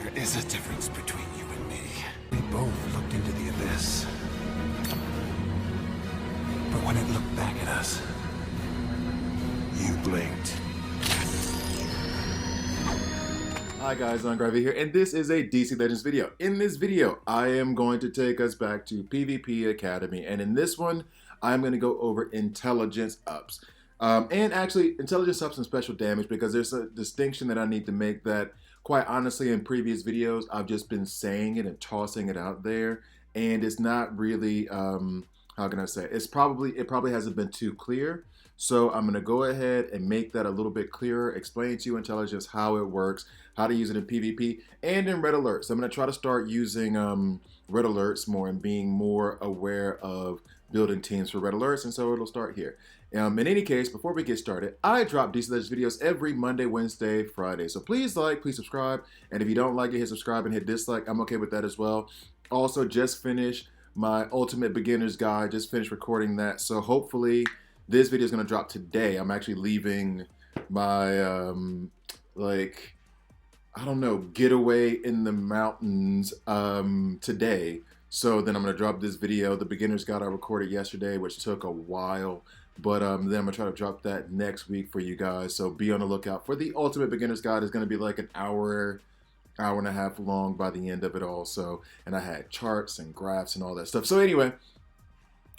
There is a difference between you and me. We both looked into the abyss. But when it looked back at us, you blinked. Hi guys, Gravy here, and this is a DC Legends video. In this video, I am going to take us back to PvP Academy, and in this one, I'm going to go over intelligence ups. And actually, intelligence ups and special damage, because there's a distinction that I need to make that, quite honestly, in previous videos, I've just been saying it and tossing it out there, and it's not really, how can I say, it probably hasn't been too clear. So I'm going to go ahead and make that a little bit clearer, explain to you intelligence how it works, how to use it in PvP, and in red alerts. I'm going to try to start using red alerts more and being more aware of building teams for red alerts, and so it'll start here. In any case, before we get started, I drop DC Legends videos every Monday, Wednesday, Friday. So please like, please subscribe, and if you don't like it, hit subscribe and hit dislike. I'm okay with that as well. Also, just finished my Ultimate Beginner's Guide, just finished recording that, so hopefully this video is going to drop today. I'm actually leaving my, I don't know, getaway in the mountains today. So then I'm going to drop this video. The beginner's guide I recorded yesterday, which took a while. But then I'm going to try to drop that next week for you guys. So be on the lookout for the Ultimate Beginner's Guide. It's going to be like an hour and a half long by the end of it all. So, and I had charts and graphs and all that stuff. So anyway,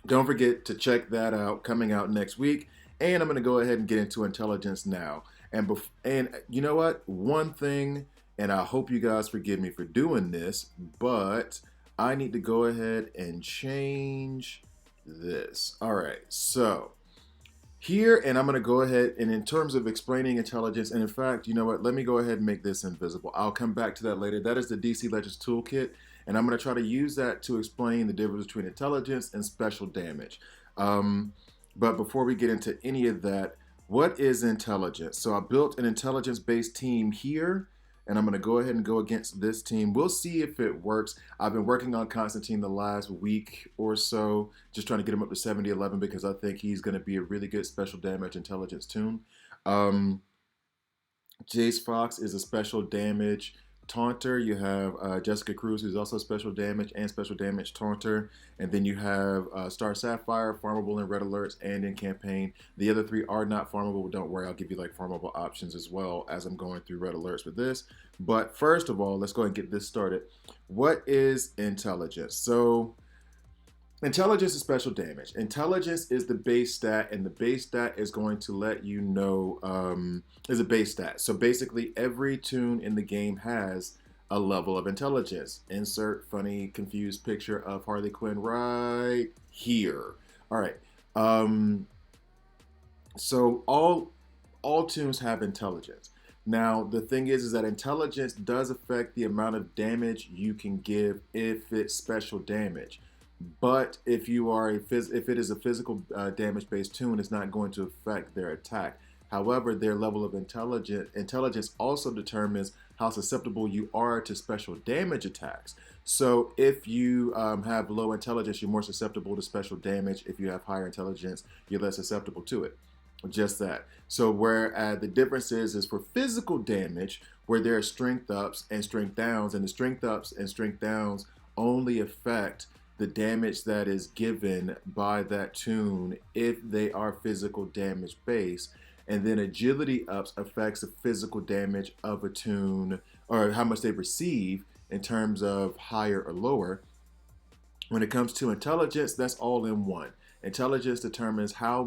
don't forget to check that out, coming out next week. And I'm going to go ahead and get into intelligence now. And you know what? One thing, and I hope you guys forgive me for doing this, but I need to go ahead and change this. All right, so here, and I'm going to go ahead and in terms of explaining intelligence, and in fact, you know what? Let me go ahead and make this invisible. I'll come back to that later. That is the DC Legends Toolkit. And I'm going to try to use that to explain the difference between intelligence and special damage. But before we get into any of that, what is intelligence? So I built an intelligence-based team here, and I'm going to go ahead and go against this team. We'll see if it works. I've been working on Constantine the last week or so, just trying to get him up to 70-11 because I think he's going to be a really good special damage intelligence toon. Jace Fox is a special damage taunter. You have Jessica Cruz, who's also special damage and special damage taunter. And then you have Star Sapphire, farmable in red alerts and in campaign. The other three are not farmable. Don't worry, I'll give you like farmable options as well as I'm going through red alerts with this. But first of all, let's go ahead and get this started. What is intelligence? So intelligence is special damage. Intelligence is the base stat, and the base stat is going to let you know, is a base stat. So basically every toon in the game has a level of intelligence. Insert funny, confused picture of Harley Quinn right here. All right. So all toons have intelligence. Now, the thing is that intelligence does affect the amount of damage you can give if it's special damage. But if you are if it is a physical damage-based toon, it's not going to affect their attack. However, their level of intelligence also determines how susceptible you are to special damage attacks. So if you have low intelligence, you're more susceptible to special damage. If you have higher intelligence, you're less susceptible to it. Just that. So where the difference is for physical damage, where there are strength ups and strength downs, and the strength ups and strength downs only affect the damage that is given by that toon if they are physical damage based. And then agility ups affects the physical damage of a toon, or how much they receive in terms of higher or lower. When it comes to intelligence, that's all in one. Intelligence determines how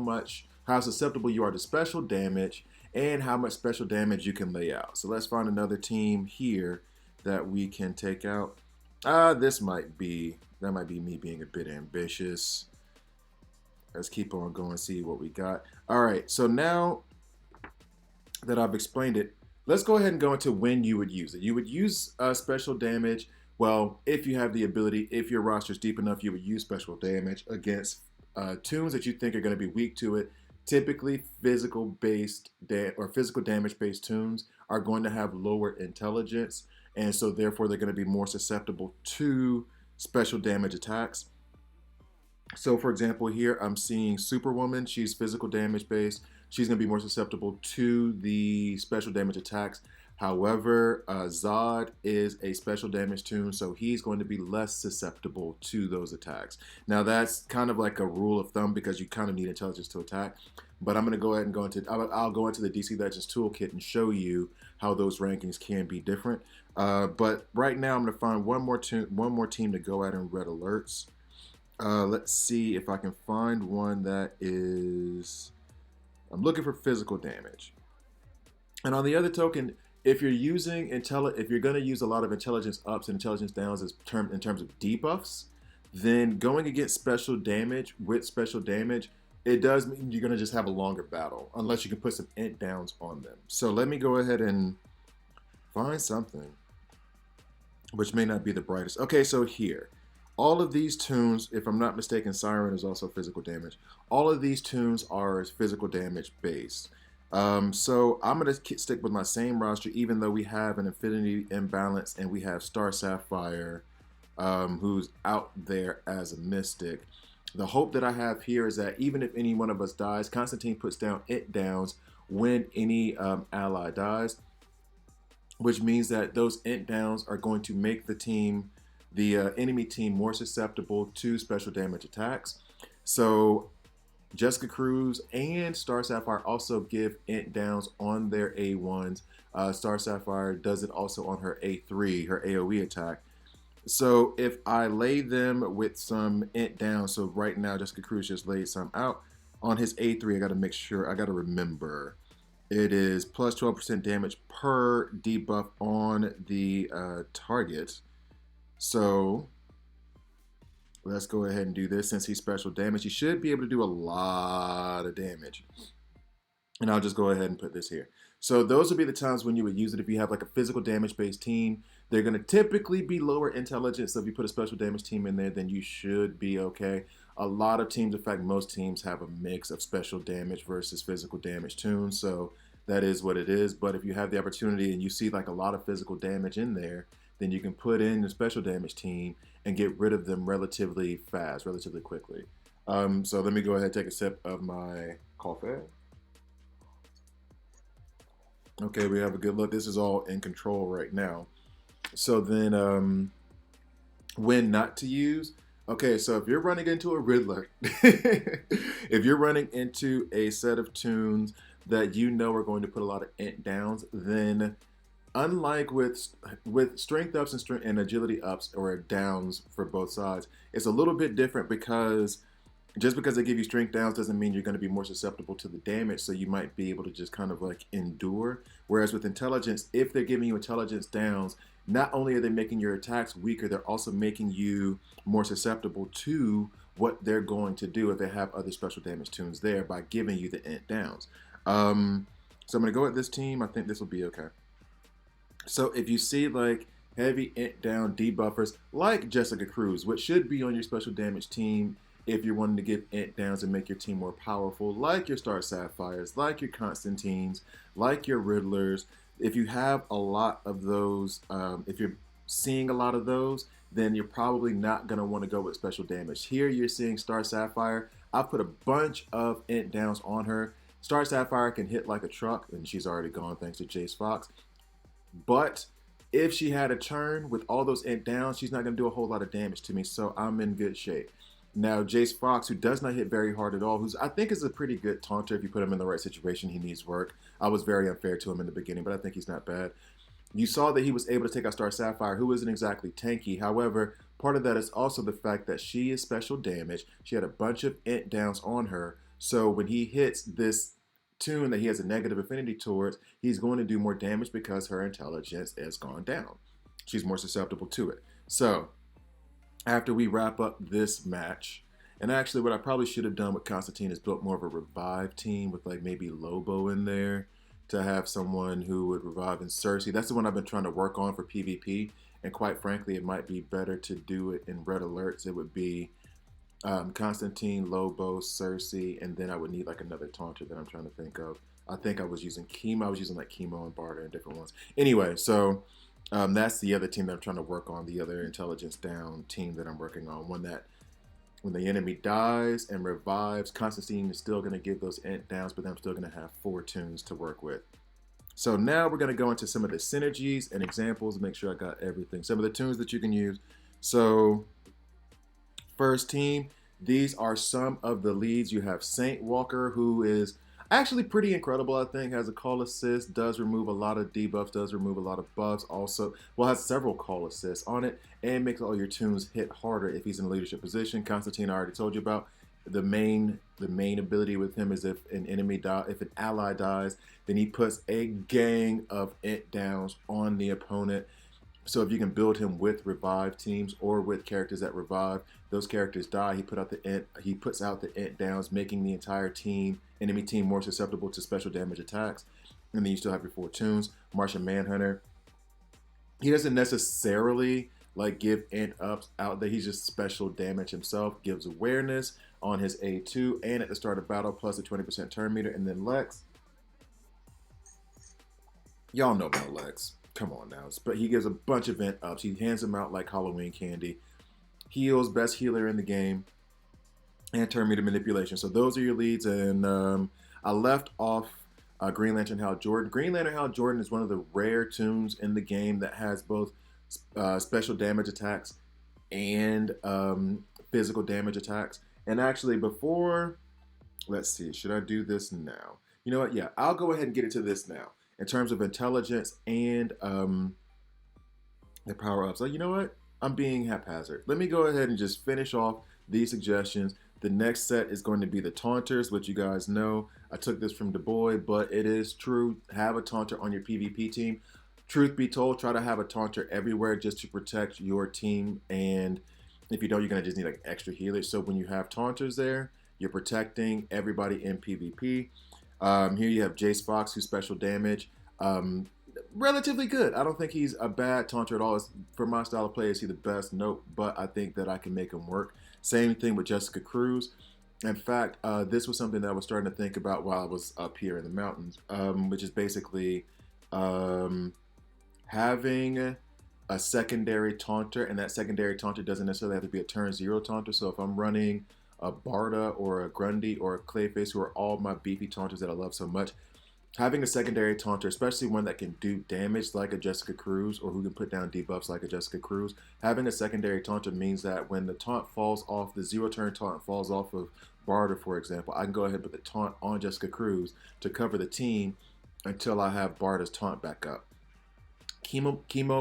susceptible you are to special damage and how much special damage you can lay out. So let's find another team here that we can take out. That might be me being a bit ambitious. Let's keep on going, see what we got. All right, so now that I've explained it, let's go ahead and go into when you would use it. You would use special damage, well, if you have the ability, if your roster is deep enough, you would use special damage against toons that you think are going to be weak to it. Typically, physical damage-based toons are going to have lower intelligence, and so therefore they're going to be more susceptible to special damage attacks. So for example, here I'm seeing Superwoman. She's physical damage based. She's going to be more susceptible to the special damage attacks. However, Zod is a special damage toon, so he's going to be less susceptible to those attacks. Now, that's kind of like a rule of thumb because you kind of need intelligence to attack. But I'm going to go ahead and I'll go into the DC Legends toolkit and show you how those rankings can be different. But right now, I'm going to find one more team to go at in red alerts. Let's see if I can find one that is. I'm looking for physical damage. And on the other token, if you're using if you're going to use a lot of intelligence ups and intelligence downs in terms of debuffs, then going against special damage with special damage, it does mean you're going to just have a longer battle unless you can put some int downs on them. So let me go ahead and find something which may not be the brightest. Okay, so here, all of these toons, if I'm not mistaken, Siren is also physical damage. All of these toons are physical damage based. So I'm going to stick with my same roster, even though we have an Infinity imbalance and we have Star Sapphire, who's out there as a Mystic. The hope that I have here is that even if any one of us dies, Constantine puts down int downs when any ally dies, which means that those int downs are going to make the enemy team more susceptible to special damage attacks. So Jessica Cruz and Star Sapphire also give int downs on their A1s. Star Sapphire does it also on her A3, her AoE attack. So if I lay them with some int down, so right now Jessica Cruz just laid some out on his A3, I got to remember it is plus 12% damage per debuff on the target. So let's go ahead and do this. Since he's special damage, he should be able to do a lot of damage. And I'll just go ahead and put this here. So those would be the times when you would use it. If you have like a physical damage based team, they're going to typically be lower intelligence. So if you put a special damage team in there, then you should be okay. A lot of teams, in fact, most teams have a mix of special damage versus physical damage toons. So that is what it is. But if you have the opportunity and you see like a lot of physical damage in there, then you can put in the special damage team and get rid of them relatively fast, relatively quickly. So let me go ahead and take a sip of my coffee. Okay, we have a good look. This is all in control right now. So then, when not to use. Okay, so if you're running into a Riddler, if you're running into a set of toons that you know are going to put a lot of int downs, then unlike with strength ups and agility ups or downs for both sides, it's a little bit different because just because they give you strength downs doesn't mean you're going to be more susceptible to the damage, so you might be able to just kind of like endure. Whereas with intelligence, if they're giving you intelligence downs, not only are they making your attacks weaker, they're also making you more susceptible to what they're going to do if they have other special damage toons there by giving you the int downs. So I'm going to go with this team. I think this will be okay. So if you see like heavy int down debuffers like Jessica Cruz, which should be on your special damage team if you're wanting to give int downs and make your team more powerful, like your Star Sapphires, like your Constantines, like your Riddlers. If you have a lot of those, if you're seeing a lot of those, then you're probably not going to want to go with special damage. Here you're seeing Star Sapphire. I put a bunch of int downs on her. Star Sapphire can hit like a truck, and she's already gone thanks to Jace Fox. But if she had a turn with all those int downs, she's not going to do a whole lot of damage to me, so I'm in good shape. Now, Jace Fox, who does not hit very hard at all, who's I think is a pretty good taunter if you put him in the right situation. He needs work. I was very unfair to him in the beginning, but I think he's not bad. You saw that he was able to take out Star Sapphire, who isn't exactly tanky. However, part of that is also the fact that she is special damage. She had a bunch of int downs on her, so when he hits this toon that he has a negative affinity towards, he's going to do more damage because her intelligence has gone down. She's more susceptible to it. So after we wrap up this match, and actually what I probably should have done with Constantine is built more of a revive team with like maybe Lobo in there to have someone who would revive in Cersei. That's the one I've been trying to work on for PvP, and quite frankly it might be better to do it in red alerts. It would be Constantine, Lobo, Cersei, and then I would need like another taunter that I'm trying to think of. I think I was using Chemo. I was using like Chemo and Barter and different ones. Anyway, so that's the other team that I'm trying to work on, the other intelligence down team that I'm working on. One that when the enemy dies and revives, Constantine is still going to give those int downs, but then I'm still going to have 4 toons to work with. So now we're going to go into some of the synergies and examples, make sure I got everything. Some of the tunes that you can use. So first team, these are some of the leads. You have Saint Walker, who is actually pretty incredible, I think. Has a call assist, does remove a lot of debuffs, does remove a lot of buffs. Also, well, has several call assists on it, and makes all your tunes hit harder if he's in a leadership position. Constantine, I already told you about. The main ability with him is if if an ally dies, then he puts a gang of int downs on the opponent. So if you can build him with revive teams or with characters that revive, those characters die. He puts out the int downs, making the entire enemy team more susceptible to special damage attacks. And then you still have your 4 tunes. Martian Manhunter. He doesn't necessarily like give int ups out there. He's just special damage himself. Gives awareness on his A2 and at the start of battle plus a 20% turn meter. And then Lex. Y'all know about Lex. Come on now. But he gives a bunch of int ups. He hands them out like Halloween candy. Heals, best healer in the game. And turn meter manipulation. So those are your leads. And I left off Green Lantern Hal Jordan. Green Lantern Hal Jordan is one of the rare tunes in the game that has both special damage attacks and physical damage attacks. And actually, let's see, should I do this now? You know what? Yeah, I'll go ahead and get into this now in terms of intelligence and the power ups. So you know what? I'm being haphazard. Let me go ahead and just finish off these suggestions. The next set is going to be the Taunters, which you guys know. I took this from Du Bois, but it is true. Have a Taunter on your PvP team. Truth be told, try to have a Taunter everywhere just to protect your team. And if you don't, you're going to just need like extra healers. So when you have Taunters there, you're protecting everybody in PvP. Here you have Jace Fox, who's special damage. Relatively good. I don't think he's a bad Taunter at all. For my style of play, is he the best? Nope. But I think that I can make him work. Same thing with Jessica Cruz. In fact, this was something that I was starting to think about while I was up here in the mountains, which is basically having a secondary Taunter, and that secondary Taunter doesn't necessarily have to be a turn 0 Taunter. So if I'm running a Barda or a Grundy or a Clayface, who are all my beefy Taunters that I love so much, having a secondary Taunter, especially one that can do damage like a Jessica Cruz or who can put down debuffs like a Jessica Cruz, having a secondary Taunter means that when the taunt falls off, the 0-turn taunt falls off of Barda, for example, I can go ahead and put the taunt on Jessica Cruz to cover the team until I have Barda's taunt back up. Chemo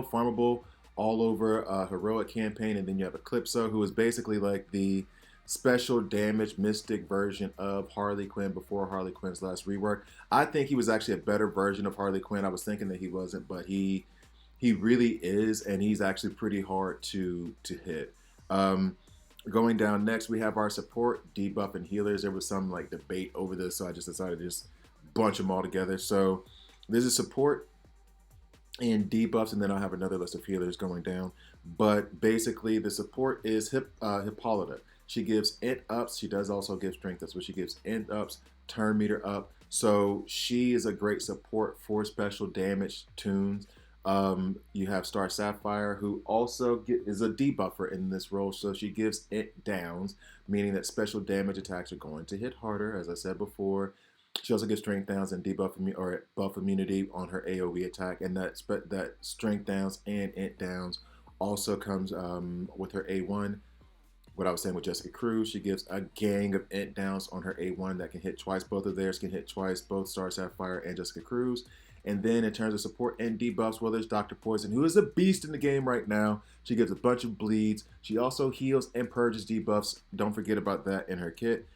farmable all over Heroic Campaign, and then you have Eclipso, who is basically like the special damage mystic version of Harley Quinn before Harley Quinn's last rework. I think he was actually a better version of Harley Quinn. I was thinking that he wasn't, but he really is, and he's actually pretty hard to hit. Going down next, we have our support, debuff, and healers. There was some like debate over this, so I just decided to just bunch them all together. So this is support and debuffs, and then I'll have another list of healers going down. But basically, the support is Hippolyta. She gives int ups. She does also give strength ups, but she gives int ups, turn meter up. So she is a great support for special damage tunes. You have Star Sapphire, who also is a debuffer in this role. So she gives int downs, meaning that special damage attacks are going to hit harder, as I said before. She also gives strength downs and debuff or buff immunity on her AoE attack, and that strength downs and int downs also comes with her A1. What I was saying with Jessica Cruz, she gives a gang of int downs on her A1 that can hit twice. Both of theirs can hit twice, both Star Sapphire and Jessica Cruz. And then in terms of support and debuffs, well, there's Dr. Poison, who is a beast in the game right now. She gives a bunch of bleeds. She also heals and purges debuffs. Don't forget about that in her kit.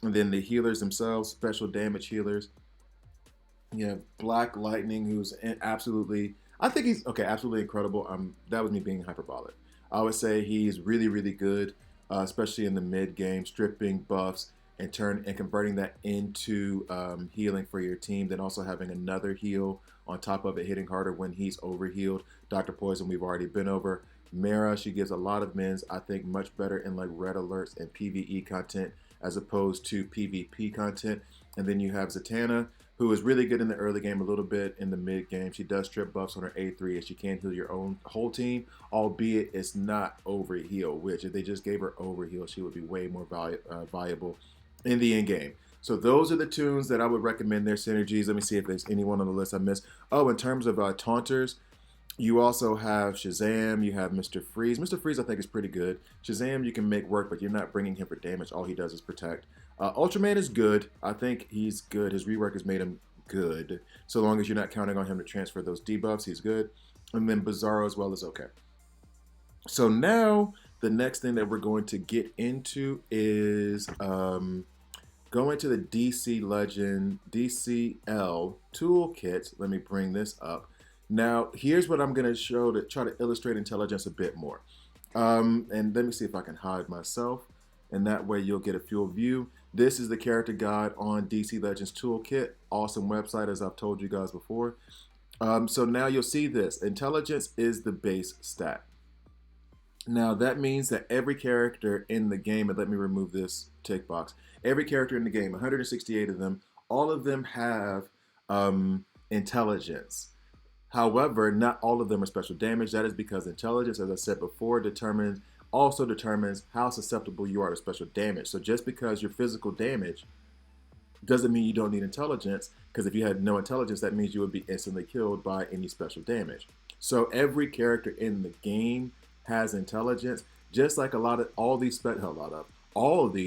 And then the healers themselves, special damage healers. You have Black Lightning, who's absolutely, I think he's, okay, absolutely incredible. That was me being hyperbolic. I would say he's really, really good. Especially in the mid game, stripping buffs and converting that into healing for your team. Then also having another heal on top of it, hitting harder when he's overhealed. Dr. Poison, we've already been over. Mara, she gives a lot of mins. I think much better in like red alerts and PvE content as opposed to PvP content. And then you have Zatanna, who is really good in the early game, a little bit in the mid game. She does strip buffs on her A3, and she can heal your own whole team, albeit it's not overheal, which if they just gave her overheal, she would be way more valuable in the end game. So those are the tunes that I would recommend their synergies. Let me see if there's anyone on the list I missed. Oh, in terms of taunters, you also have Shazam. You have Mr. Freeze. Mr. Freeze, I think, is pretty good. Shazam, you can make work, but you're not bringing him for damage. All he does is protect. Ultraman is good. I think he's good. His rework has made him good. So long as you're not counting on him to transfer those debuffs, he's good. And then Bizarro as well is okay. So now the next thing that we're going to get into is going to the DC Legend DCL toolkit. Let me bring this up. Now, here's what I'm going to show to try to illustrate intelligence a bit more. And let me see if I can hide myself. And that way you'll get a full view. This is the character guide on DC Legends Toolkit. Awesome website, as I've told you guys before. So now you'll see this. Intelligence is the base stat. Now that means that every character in the game, and let me remove this tick box, every character in the game, 168 of them, all of them have intelligence. However, not all of them are special damage. That is because intelligence, as I said before, also determines how susceptible you are to special damage. So just because you're physical damage doesn't mean you don't need intelligence, because if you had no intelligence, that means you would be instantly killed by any special damage. So every character in the game has intelligence, just like all of these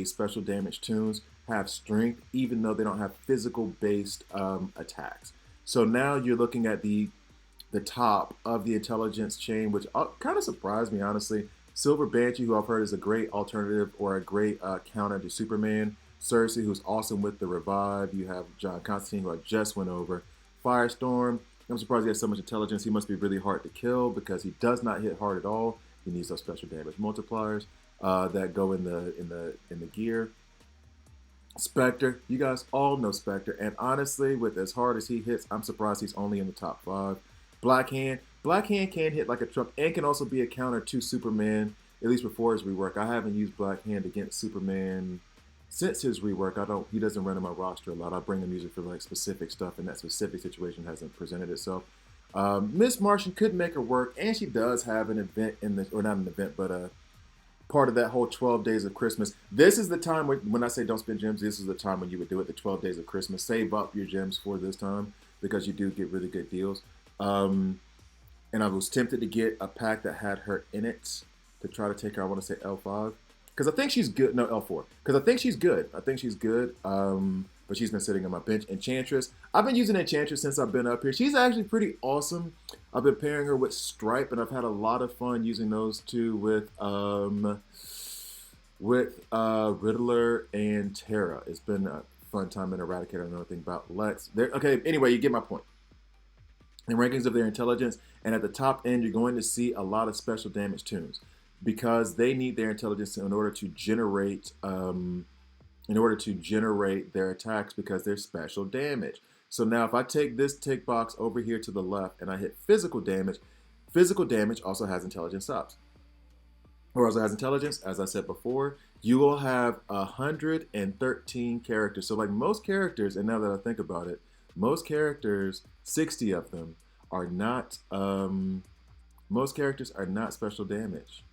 special damage tunes have strength, even though they don't have physical based attacks. So now you're looking at the top of the intelligence chain, which kind of surprised me, honestly. Silver Banshee, who I've heard is a great alternative or a great counter to Superman. Cersei, who's awesome with the revive. You have John Constantine, who I just went over. Firestorm, I'm surprised he has so much intelligence. He must be really hard to kill because he does not hit hard at all. He needs those special damage multipliers that go in the gear. Spectre, you guys all know Spectre, and honestly, with as hard as he hits, I'm surprised he's only in the top 5. Black Hand can hit like a truck and can also be a counter to Superman, at least before his rework. I haven't used Black Hand against Superman since his rework. He doesn't run in my roster a lot. I bring him usually for like specific stuff, and that specific situation hasn't presented itself. Miss Martian could make her work, and she does have an event or not an event, but part of that whole 12 days of Christmas. This is the time when I say don't spend gems, this is the time when you would do it, the 12 days of Christmas. Save up your gems for this time because you do get really good deals. And I was tempted to get a pack that had her in it to try to take her, I want to say L5. Because I think she's good. No, L4. Because I think she's good. But she's been sitting on my bench. Enchantress. I've been using Enchantress since I've been up here. She's actually pretty awesome. I've been pairing her with Stripe, and I've had a lot of fun using those two with Riddler and Terra. It's been a fun time in Eradicator. I don't know anything about Lex. Okay, anyway, you get my point. The rankings of their intelligence, and at the top end, you're going to see a lot of special damage tunes because they need their intelligence in order to generate their attacks because they're special damage. So now if I take this tick box over here to the left and I hit physical damage also has intelligence subs. Or also has intelligence, as I said before. You will have 113 characters. So like most characters, and now that I think about it, most characters, 60 of them, are not special damage.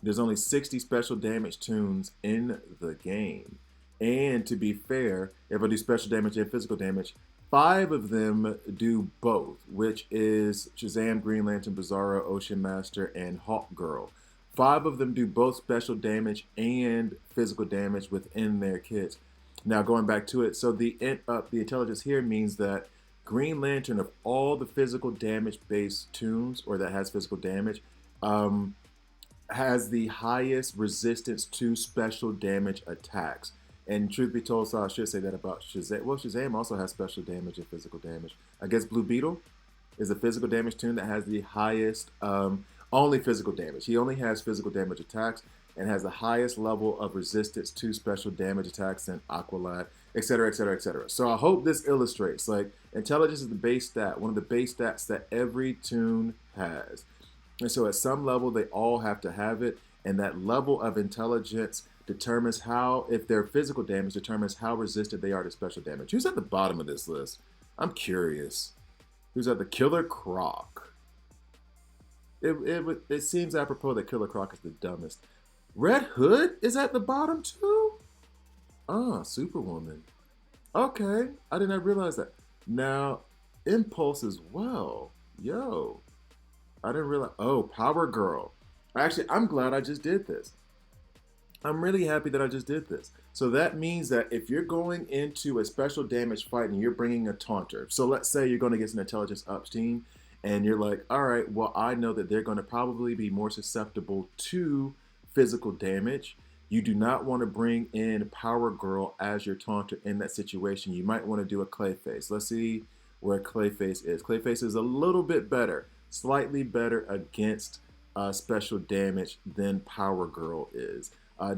There's only 60 special damage tunes in the game. And to be fair, if I do special damage and physical damage, 5 of them do both, which is Shazam, Green Lantern, Bizarro, Ocean Master, and Hawk Girl. 5 of them do both special damage and physical damage within their kits. Now going back to it, so the intelligence here means that Green Lantern, of all the physical damage based tunes, or that has physical damage, has the highest resistance to special damage attacks. And truth be told, so I should say that about Shazam. Well, Shazam also has special damage and physical damage. I guess Blue Beetle is a physical damage tune that has the highest, only physical damage. He only has physical damage attacks and has the highest level of resistance to special damage attacks than Aqualad, etc., etc., etc. So I hope this illustrates, like, intelligence is the base stat, one of the base stats that every tune has. And so at some level, they all have to have it, and that level of intelligence determines how, if their physical damage determines how resistant they are to special damage. Who's at the bottom of this list? I'm curious. Who's at the Killer Croc? It seems apropos that Killer Croc is the dumbest. Red Hood is at the bottom too? Superwoman. Okay, I did not realize that. Now, Impulse as well. Yo, I didn't realize. Oh, Power Girl. Actually, I'm glad I just did this. I'm really happy that I just did this. So that means that if you're going into a special damage fight and you're bringing a taunter, so let's say you're going against an intelligence ups team, and you're like, all right, well, I know that they're going to probably be more susceptible to physical damage. You do not want to bring in Power Girl as your taunter in that situation. You might want to do a Clayface. Let's see where Clayface is. Clayface is a little bit better, slightly better against special damage than Power Girl is.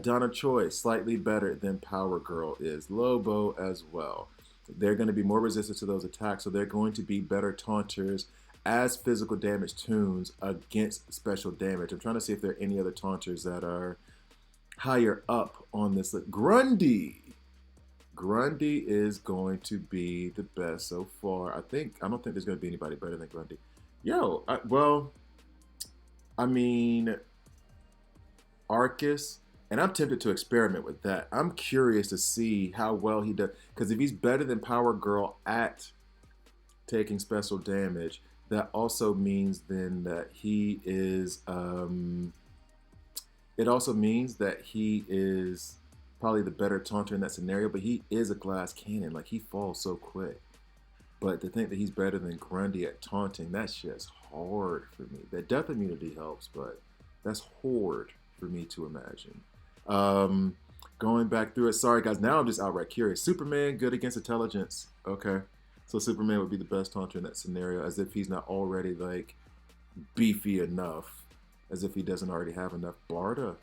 Donna Choi, slightly better than Power Girl is. Lobo as well. They're going to be more resistant to those attacks, so they're going to be better taunters as physical damage tunes against special damage. I'm trying to see if there are any other taunters that are higher up on this list. Grundy. Grundy is going to be the best so far. I don't think there's going to be anybody better than Grundy. I mean, Arcus. And I'm tempted to experiment with that. I'm curious to see how well he does. Because if he's better than Power Girl at taking special damage, that also means then that he is. It also means that he is probably the better taunter in that scenario. But he is a glass cannon. Like, he falls so quick. But to think that he's better than Grundy at taunting, that's just hard for me. That death immunity helps, but that's hard for me to imagine. Going back through it. Sorry, guys. Now I'm just outright curious. Superman, good against intelligence. Okay. So Superman would be the best taunter in that scenario, as if he's not already, like, beefy enough. As if he doesn't already have enough. Barda.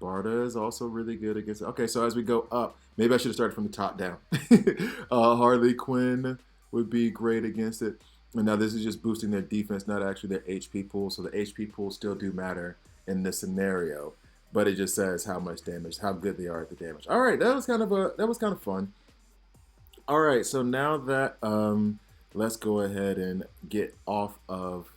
Barda is also really good against it. Okay, so as we go up, maybe I should have started from the top down. Harley Quinn would be great against it. And now this is just boosting their defense, not actually their HP pool. So the HP pools still do matter in this scenario. But it just says how much damage, how good they are at the damage. All right, that was kind of fun. All right, so now that let's go ahead and get off of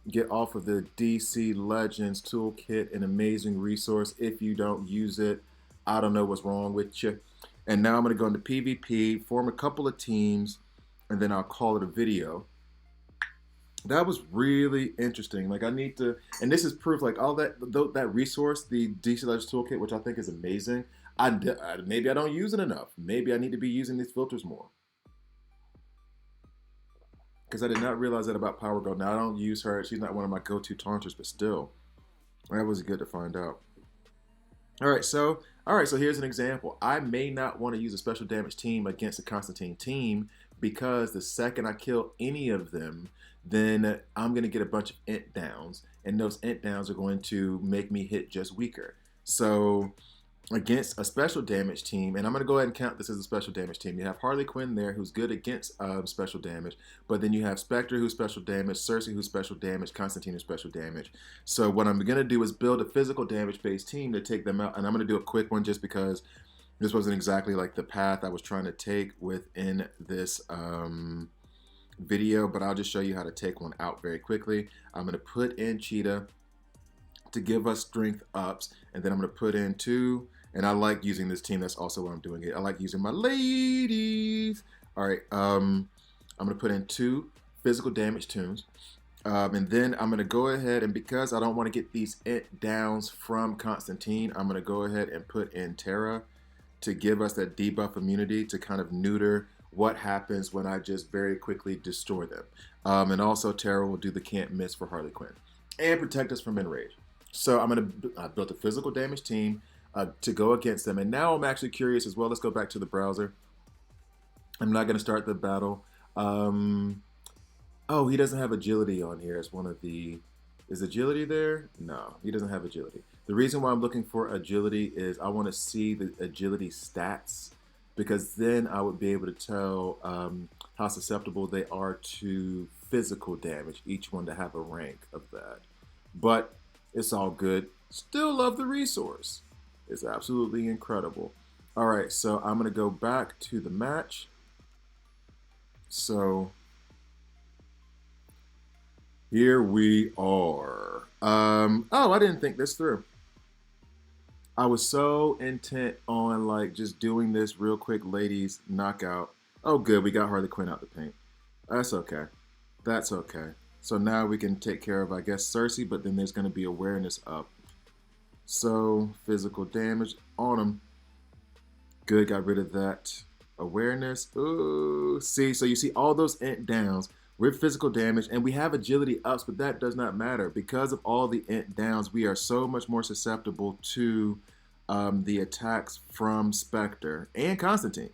the DC Legends Toolkit, an amazing resource. If you don't use it, I don't know what's wrong with you. And now I'm going to go into PvP, form a couple of teams, and then I'll call it a video. That was really interesting. Like, I need to, and this is proof. Like, all that resource, the DC Legends Toolkit, which I think is amazing. Maybe I don't use it enough. Maybe I need to be using these filters more. Because I did not realize that about Power Girl. Now I don't use her. She's not one of my go-to taunters, but still, that was good to find out. All right, so here's an example. I may not want to use a special damage team against a Constantine team because the second I kill any of them, then I'm going to get a bunch of int downs, and those int downs are going to make me hit just weaker. So against a special damage team, and I'm going to go ahead and count this as a special damage team. You have Harley Quinn there, who's good against special damage, but then you have Spectre, who's special damage, Cersei, who's special damage, Constantine, who's special damage. So what I'm going to do is build a physical damage-based team to take them out, and I'm going to do a quick one just because this wasn't exactly like the path I was trying to take within this video, but I'll just show you how to take one out very quickly. I'm going to put in Cheetah to give us strength ups, and then I'm going to put in 2, and I like using this team. That's also why I'm doing it. I like using my ladies. All right, I'm going to put in 2 physical damage tunes, and then I'm going to go ahead, and because I don't want to get these int downs from Constantine, I'm going to go ahead and put in Terra to give us that debuff immunity to kind of neuter what happens when I just very quickly destroy them. And also Terra will do the can't miss for Harley Quinn and protect us from Enrage. So I built a physical damage team to go against them. And now I'm actually curious as well. Let's go back to the browser. I'm not going to start the battle. Oh, he doesn't have agility on here as one of the... Is agility there? No, he doesn't have agility. The reason why I'm looking for agility is I want to see the agility stats, because then I would be able to tell how susceptible they are to physical damage, each one to have a rank of that. But it's all good. Still love the resource. It's absolutely incredible. All right, so I'm going to go back to the match. So here we are. Oh, I didn't think this through. I was so intent on like just doing this real quick ladies knockout. Oh good, we got Harley Quinn out the paint. That's okay. That's okay. So now we can take care of I guess Cersei, but then there's gonna be awareness up. So physical damage on him. Good, got rid of that. Awareness. Ooh, see, so you see all those int downs with physical damage, and we have agility ups, but that does not matter because of all the int downs. We are so much more susceptible to the attacks from Spectre and Constantine.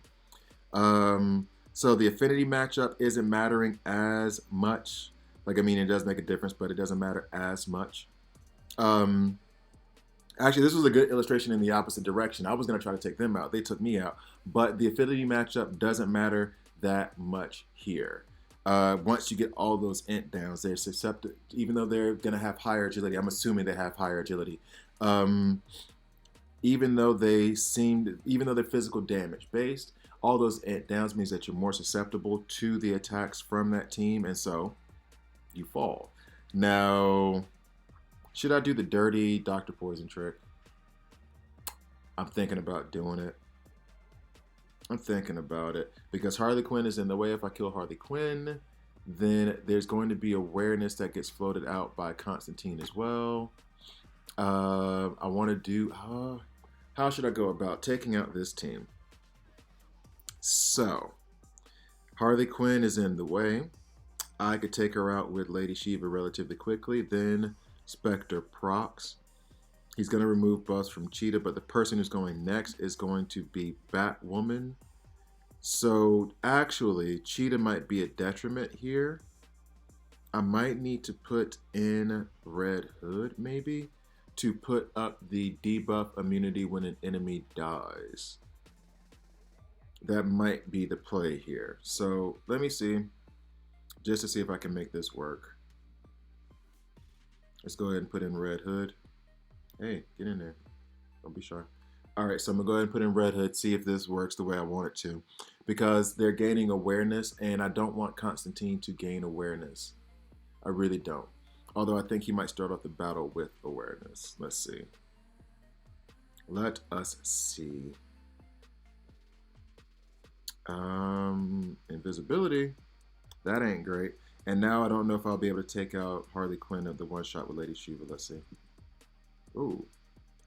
So the affinity matchup isn't mattering as much. Like, I mean, it does make a difference, but it doesn't matter as much. Actually, this was a good illustration in the opposite direction. I was going to try to take them out. They took me out. But the affinity matchup doesn't matter that much here. Once you get all those int downs, they're susceptible, even though they're going to have higher agility. I'm assuming they have higher agility. Even though they're physical damage based, all those int downs means that you're more susceptible to the attacks from that team, and so you fall. Now, should I do the dirty Dr. Poison trick? I'm thinking about doing it. I'm thinking about it because Harley Quinn is in the way. If I kill Harley Quinn, then there's going to be awareness that gets floated out by Constantine as well. I want to do, how should I go about taking out this team? So, Harley Quinn is in the way. I could take her out with Lady Shiva relatively quickly. Then Spectre procs. He's going to remove buffs from Cheetah, but the person who's going next is going to be Batwoman. So actually, Cheetah might be a detriment here. I might need to put in Red Hood, maybe, to put up the debuff immunity when an enemy dies. That might be the play here. So let me see, just to see if I can make this work. Let's go ahead and put in Red Hood. Hey, get in there. Don't be shy. All right, so I'm gonna go ahead and put in Red Hood, see if this works the way I want it to. Because they're gaining awareness, and I don't want Constantine to gain awareness. I really don't. Although I think he might start off the battle with awareness. Let's see. Let us see. Invisibility. That ain't great. And now I don't know if I'll be able to take out Harley Quinn of the one shot with Lady Shiva. Let's see. Ooh,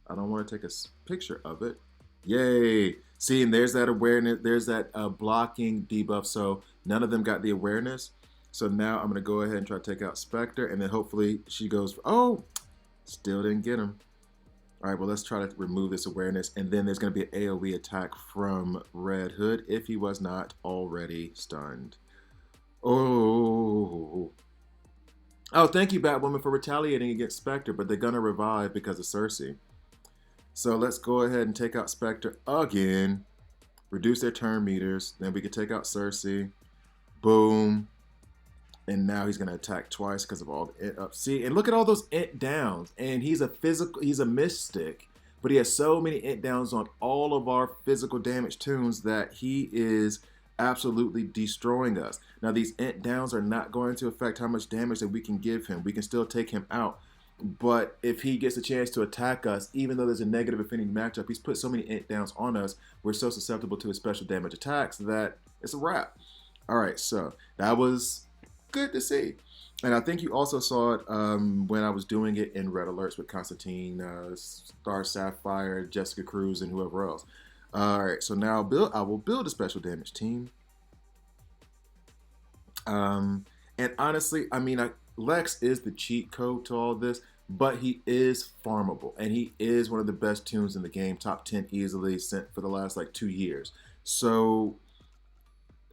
I don't want to take a picture of it. Yay! See, and there's that awareness. There's that blocking debuff. So none of them got the awareness. So now I'm going to go ahead and try to take out Spectre. And then hopefully she goes, oh, still didn't get him. All right, well, let's try to remove this awareness. And then there's going to be an AoE attack from Red Hood if he was not already stunned. Oh, thank you, Batwoman, for retaliating against Spectre, but they're going to revive because of Cersei. So let's go ahead and take out Spectre again. Reduce their turn meters. Then we can take out Cersei. Boom. And now he's going to attack twice because of all the int up. See, and look at all those int downs. And he's a mystic, but he has so many int downs on all of our physical damage tunes that he is absolutely destroying us. Now, these int downs are not going to affect how much damage that we can give him. We can still take him out. But if he gets a chance to attack us, even though there's a negative affinity matchup, he's put so many int downs on us, we're so susceptible to his special damage attacks that it's a wrap. All right, so that was good to see. And I think you also saw it when I was doing it in Red Alerts with Constantine, Star Sapphire, Jessica Cruz, and whoever else. All right, so now I will build a special damage team. And honestly, I mean, Lex is the cheat code to all this, but he is farmable, and he is one of the best tunes in the game, top 10 easily, sent for the last like 2 years. So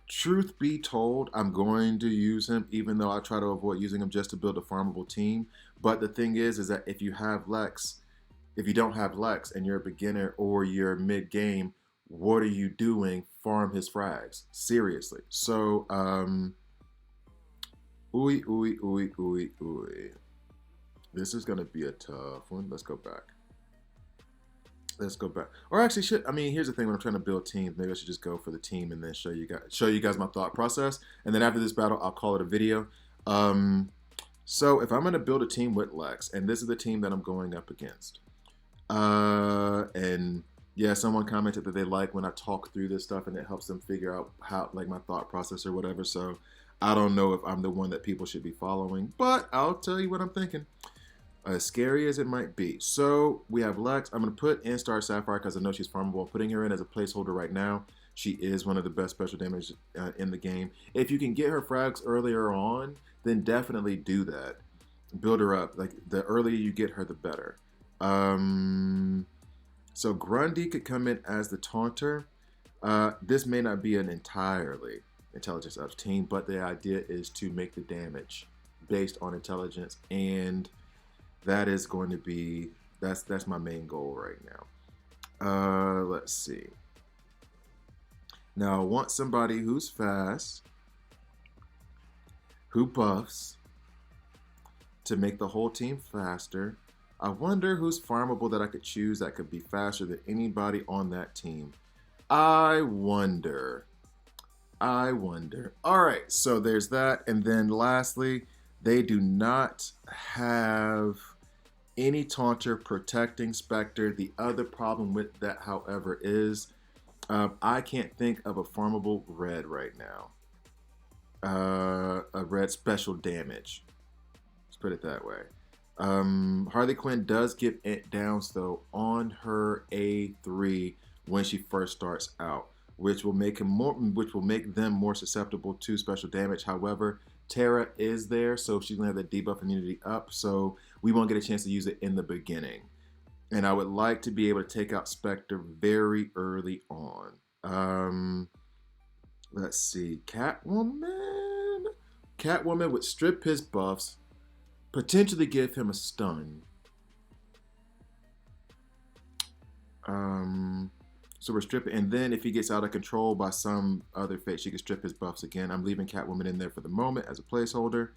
truth be told, I'm going to use him, even though I try to avoid using him just to build a farmable team. But the thing is that if you don't have Lex and you're a beginner or you're mid-game, what are you doing? Farm his frags. Seriously. So, this is going to be a tough one. Let's go back. Or actually, here's the thing. When I'm trying to build teams, maybe I should just go for the team and then show you guys my thought process. And then after this battle, I'll call it a video. So if I'm going to build a team with Lex, and this is the team that I'm going up against, And yeah, someone commented that they like when I talk through this stuff and it helps them figure out how, like, my thought process or whatever. So I don't know if I'm the one that people should be following, but I'll tell you what I'm thinking. As scary as it might be. So we have Lex. I'm going to put in Star Sapphire because I know she's farmable. I'm putting her in as a placeholder right now. She is one of the best special damage in the game. If you can get her frags earlier on, then definitely do that. Build her up. Like, the earlier you get her, the better. So Grundy could come in as the taunter. This may not be an entirely intelligence up team, but the idea is to make the damage based on intelligence, and that is going to be that's my main goal right now. Let's see. Now I want somebody who's fast, who buffs to make the whole team faster. I wonder who's farmable that I could choose that could be faster than anybody on that team. I wonder. All right, so there's that. And then lastly, they do not have any taunter protecting Spectre. The other problem with that, however, is I can't think of a farmable red right now. A red special damage. Let's put it that way. Harley Quinn does get it downs though on her A3 when she first starts out, which will make them more susceptible to special damage. However, Terra is there, so she's gonna have the debuff immunity up, so we won't get a chance to use it in the beginning. And I would like to be able to take out Spectre very early on. Let's see, Catwoman. Catwoman would strip his buffs, potentially give him a stun. So we're stripping, and then if he gets out of control by some other fate, she can strip his buffs again. I'm leaving Catwoman in there for the moment as a placeholder.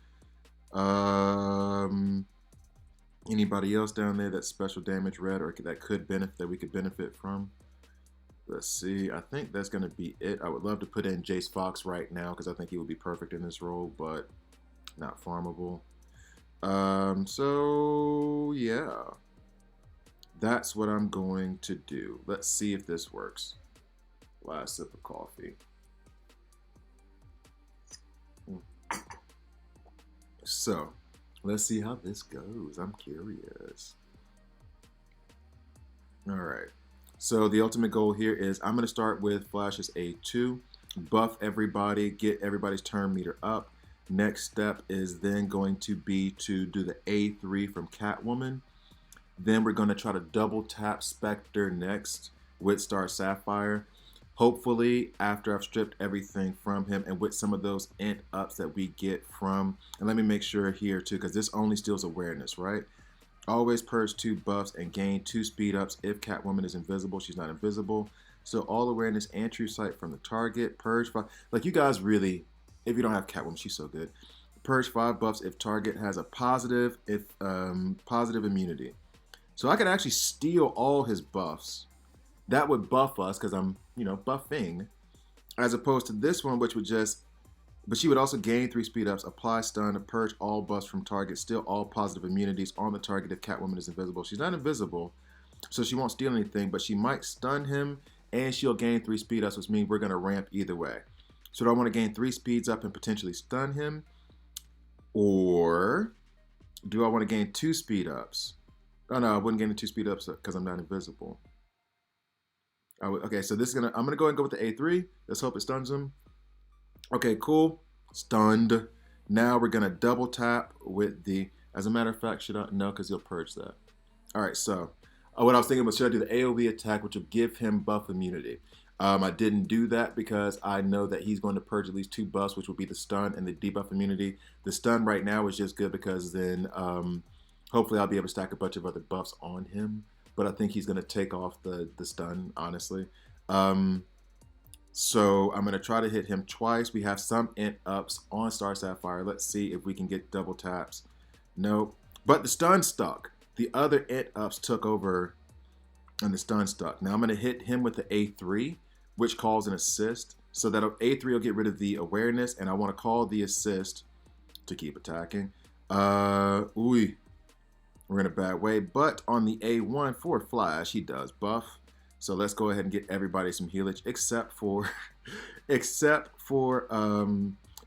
Anybody else down there that's special damage red or that could benefit, that we could benefit from? Let's see. I think that's going to be it. I would love to put in Jace Fox right now because I think he would be perfect in this role, but not farmable. So yeah, that's what I'm going to do. Let's see if this works. Last sip of coffee. So let's see how this goes. I'm curious. All right. So the ultimate goal here is I'm going to start with Flash's A2, buff everybody, get everybody's turn meter up. Next step is then going to be to do the A3 from Catwoman. Then we're going to try to double tap Spectre next with Star Sapphire. Hopefully, after I've stripped everything from him and with some of those int ups that we get from, and let me make sure here too, because this only steals awareness, right? Always purge 2 buffs and gain 2 speed ups if Catwoman is invisible. She's not invisible. So all awareness and true sight from the target. Purge 5. Like, you guys really, if you don't have Catwoman, she's so good. Purge 5 buffs if target has a positive immunity. So I could actually steal all his buffs. That would buff us because I'm, buffing. As opposed to this one, which would just, but she would also gain 3 speed ups, apply stun, purge all buffs from target, steal all positive immunities on the target if Catwoman is invisible. She's not invisible, so she won't steal anything, but she might stun him and she'll gain 3 speed ups, which means we're going to ramp either way. So do I want to gain 3 speeds up and potentially stun him? Or do I want to gain 2 speed ups? Oh no, I wouldn't gain the 2 speed ups because I'm not invisible. Okay, so this is I'm gonna go ahead and go with the A3. Let's hope it stuns him. Okay, cool. Stunned. Now we're gonna double tap with the, as a matter of fact, should I? No, because he'll purge that. All right, so what I was thinking was, should I do the AoE attack, which will give him buff immunity? I didn't do that because I know that he's going to purge at least 2 buffs, which will be the stun and the debuff immunity. The stun right now is just good because then hopefully I'll be able to stack a bunch of other buffs on him. But I think he's going to take off the stun, honestly. So I'm going to try to hit him twice. We have some int ups on Star Sapphire. Let's see if we can get double taps. Nope. But the stun stuck. The other int ups took over and the stun stuck. Now I'm going to hit him with the A3, which calls an assist. So that A3 will get rid of the awareness, and I want to call the assist to keep attacking. Ooh. We're in a bad way. But on the A1 for Flash, he does buff. So let's go ahead and get everybody some healage, except for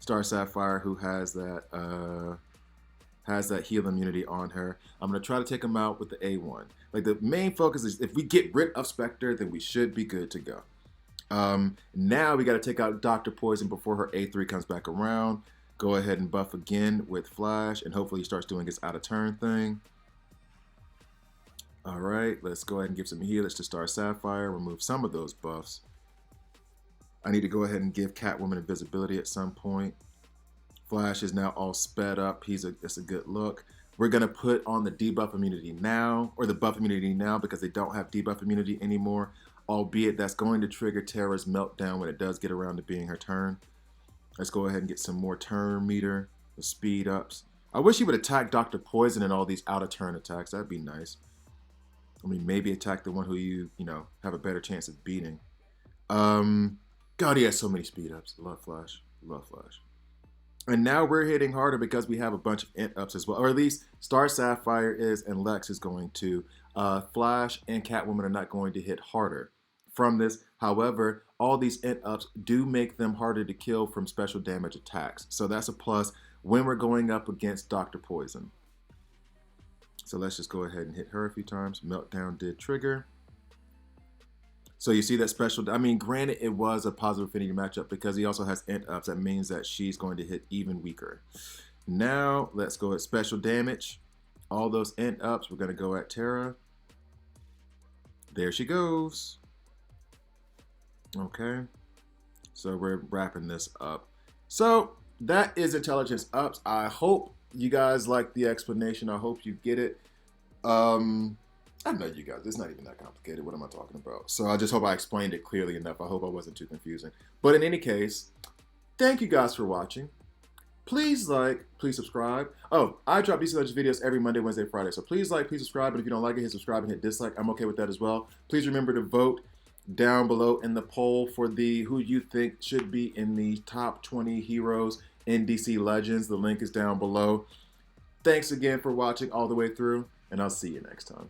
Star Sapphire, who has that heal immunity on her. I'm gonna try to take him out with the A1. Like, the main focus is if we get rid of Spectre, then we should be good to go. Now we got to take out Dr. Poison before her A3 comes back around. Go ahead and buff again with Flash, and hopefully he starts doing his out of turn thing. All right, let's go ahead and give some healage to Star Sapphire, remove some of those buffs. I need to go ahead and give Catwoman invisibility at some point. Flash is now all sped up. That's a good look. We're going to put on the debuff immunity now, or the buff immunity now, because they don't have debuff immunity anymore, albeit that's going to trigger Terra's meltdown when it does get around to being her turn. Let's go ahead and get some more turn meter, the speed ups. I wish he would attack Dr. Poison and all these out of turn attacks. That'd be nice. I mean, maybe attack the one who you have a better chance of beating. God, he has so many speed ups. Love Flash. Love Flash. And now we're hitting harder because we have a bunch of int ups as well. Or at least Star Sapphire is, and Lex is going to. Flash and Catwoman are not going to hit harder from this. However, all these int ups do make them harder to kill from special damage attacks. So that's a plus when we're going up against Dr. Poison. So let's just go ahead and hit her a few times. Meltdown did trigger. So you see that special, I mean, granted it was a positive affinity matchup because he also has int ups. That means that she's going to hit even weaker. Now let's go at special damage. All those int ups, we're going to go at Terra. There she goes. Okay. So we're wrapping this up. So that is intelligence ups. I hope you guys like the explanation. I hope you get it. I know you guys, it's not even that complicated. What am I talking about? So I just hope I explained it clearly enough. I hope I wasn't too confusing. But in any case, thank you guys for watching. Please like, please subscribe. Oh, I drop these videos every Monday, Wednesday, Friday. So please like, please subscribe. And if you don't like it, hit subscribe and hit dislike. I'm okay with that as well. Please remember to vote down below in the poll for who you think should be in the top 20 heroes in DC Legends. The link is down below. Thanks again for watching all the way through, and I'll see you next time.